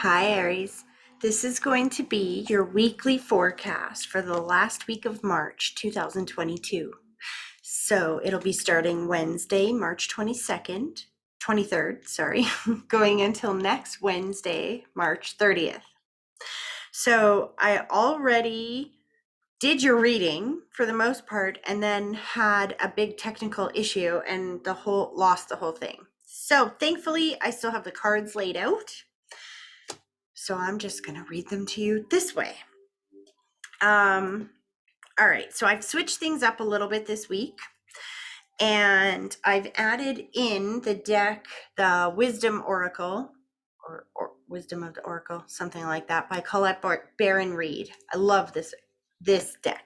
Hi, Aries. This is going to be your weekly forecast for the last week of March 2022. So it'll be starting Wednesday, March 23rd, sorry, going until next Wednesday, March 30th. So I already did your reading for the most part and then had a big technical issue and lost the whole thing. So thankfully I still have the cards laid out. So I'm just going to read them to you this way. All right, so I've switched things up a little bit this week, and I've added in the deck, the Wisdom Oracle, or Wisdom of the Oracle, something like that, by Colette Baron Reed. I love this deck.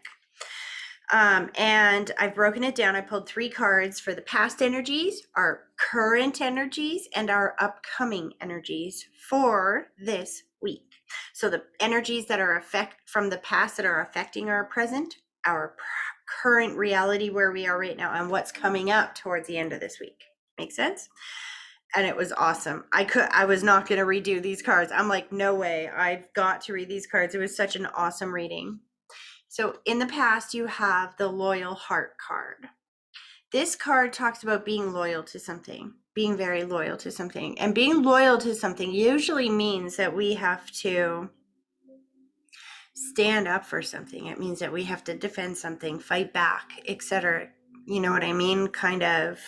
And I've broken it down. I pulled 3 cards for the past energies, our current energies, and our upcoming energies for this week. So the energies that are from the past that are affecting our present, our current reality where we are right now, and what's coming up towards the end of this week. Make sense? And it was awesome. I was not going to redo these cards. I'm like, no way. I've got to read these cards. It was such an awesome reading. So in the past, you have the Loyal Heart card. This card talks about being loyal to something, being very loyal to something. And being loyal to something usually means that we have to stand up for something. It means that we have to defend something, fight back, etc. You know what I mean? Kind of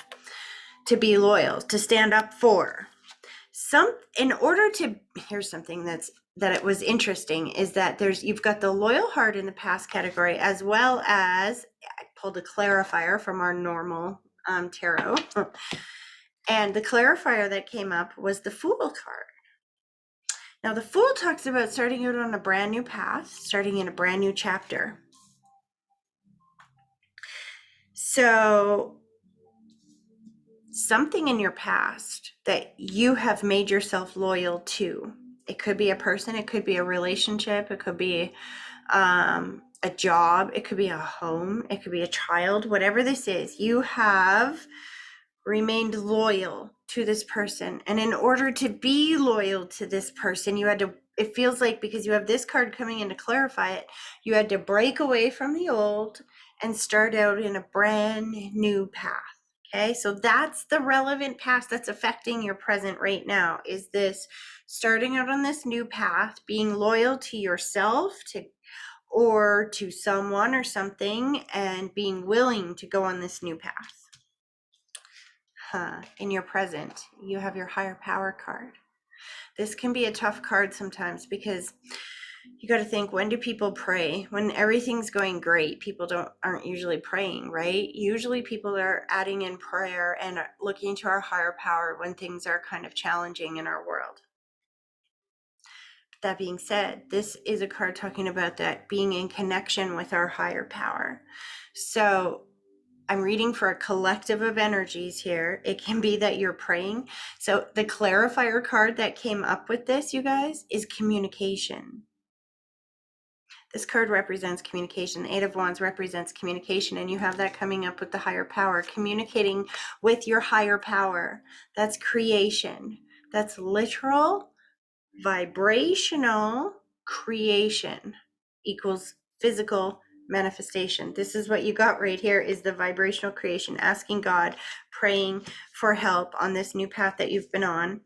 to be loyal, to stand up for. Here's something that it was interesting is that you've got the Loyal Heart in the past category, as well as I pulled a clarifier from our normal tarot. And the clarifier that came up was the Fool card. Now the Fool talks about starting out on a brand new path, starting in a brand new chapter. So something in your past that you have made yourself loyal to. It could be a person, it could be a relationship, it could be a job, it could be a home, it could be a child, whatever this is, you have remained loyal to this person. And in order to be loyal to this person, it feels like, because you have this card coming in to clarify it, you had to break away from the old and start out in a brand new path. Okay, so that's the relevant past that's affecting your present right now, is this starting out on this new path, being loyal to yourself, or to someone or something, and being willing to go on this new path. In your present, you have your Higher Power card. This can be a tough card sometimes because you got to think, when do people pray? When everything's going great, people aren't usually praying, right? Usually people are adding in prayer and looking to our higher power when things are kind of challenging in our world. That being said, this is a card talking about that being in connection with our higher power. So I'm reading for a collective of energies here. It can be that you're praying. So the clarifier card that came up with this, you guys, is communication. This card represents communication. The Eight of Wands represents communication, and you have that coming up with the higher power, communicating with your higher power. That's creation. That's literal, vibrational creation equals physical manifestation. This is what you got right here, is the vibrational creation, asking God, praying for help on this new path that you've been on.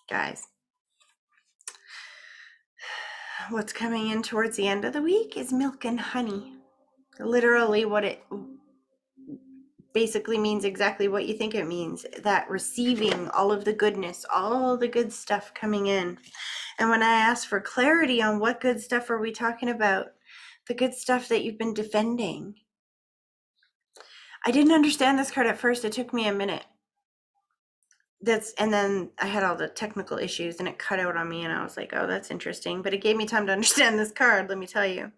Guys, what's coming in towards the end of the week is milk and honey. Literally what it basically means, exactly what you think it means, that receiving all of the goodness, all the good stuff coming in. And when I ask for clarity on what good stuff are we talking about, the good stuff that you've been defending. I didn't understand this card at first. It took me a minute. And then I had all the technical issues and it cut out on me, and I was like, oh, that's interesting. But it gave me time to understand this card, let me tell you.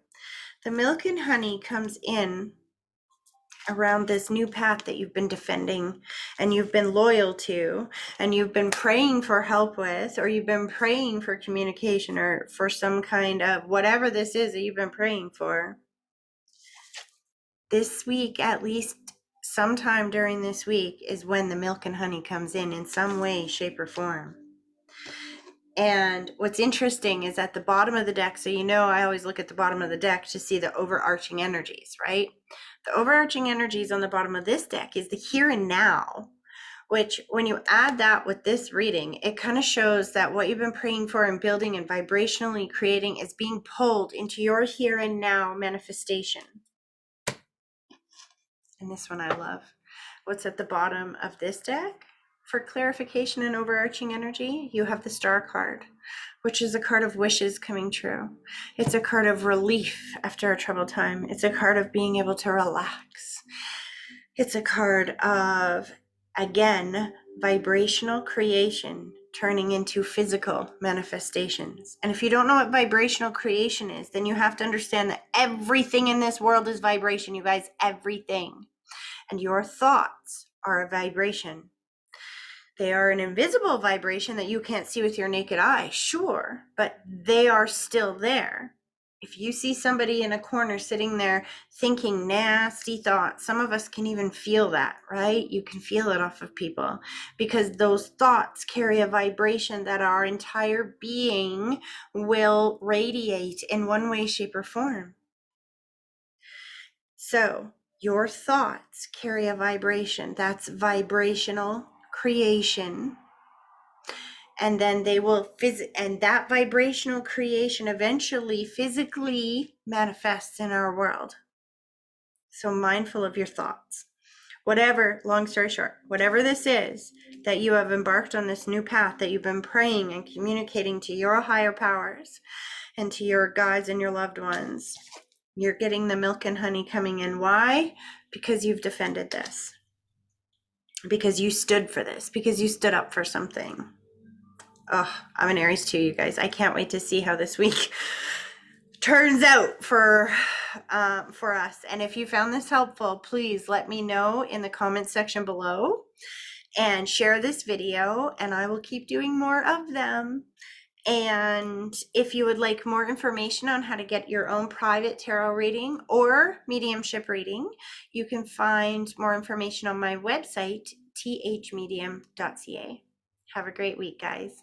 The milk and honey comes in around this new path that you've been defending and you've been loyal to, and you've been praying for help with, or you've been praying for communication, or for some kind of whatever this is that you've been praying for. This week, at least sometime during this week, is when the milk and honey comes in some way, shape, or form. And what's interesting is at the bottom of the deck, so you know I always look at the bottom of the deck to see the overarching energies, right? The overarching energies on the bottom of this deck is the here and now, which when you add that with this reading, it kind of shows that what you've been praying for and building and vibrationally creating is being pulled into your here and now manifestation. And this one I love. What's at the bottom of this deck? For clarification and overarching energy, you have the Star card, which is a card of wishes coming true. It's a card of relief after a troubled time. It's a card of being able to relax. It's a card of, again, vibrational creation turning into physical manifestations. And if you don't know what vibrational creation is, then you have to understand that everything in this world is vibration, you guys, everything. And your thoughts are a vibration. They are an invisible vibration that you can't see with your naked eye, sure, but they are still there. If you see somebody in a corner sitting there thinking nasty thoughts, some of us can even feel that, right? You can feel it off of people because those thoughts carry a vibration that our entire being will radiate in one way, shape, or form. So your thoughts carry a vibration. That's vibrational creation. And then they will and that vibrational creation eventually physically manifests in our world. So mindful of your thoughts. Whatever, long story short, whatever this is that you have embarked on, this new path that you've been praying and communicating to your higher powers and to your guides and your loved ones, you're getting the milk and honey coming in. Why? Because you've defended this. Because you stood for this. Because you stood up for something. Oh, I'm an Aries too, you guys. I can't wait to see how this week turns out for us. And if you found this helpful, please let me know in the comments section below and share this video, and I will keep doing more of them. And if you would like more information on how to get your own private tarot reading or mediumship reading, you can find more information on my website, THMedium.ca. Have a great week, guys.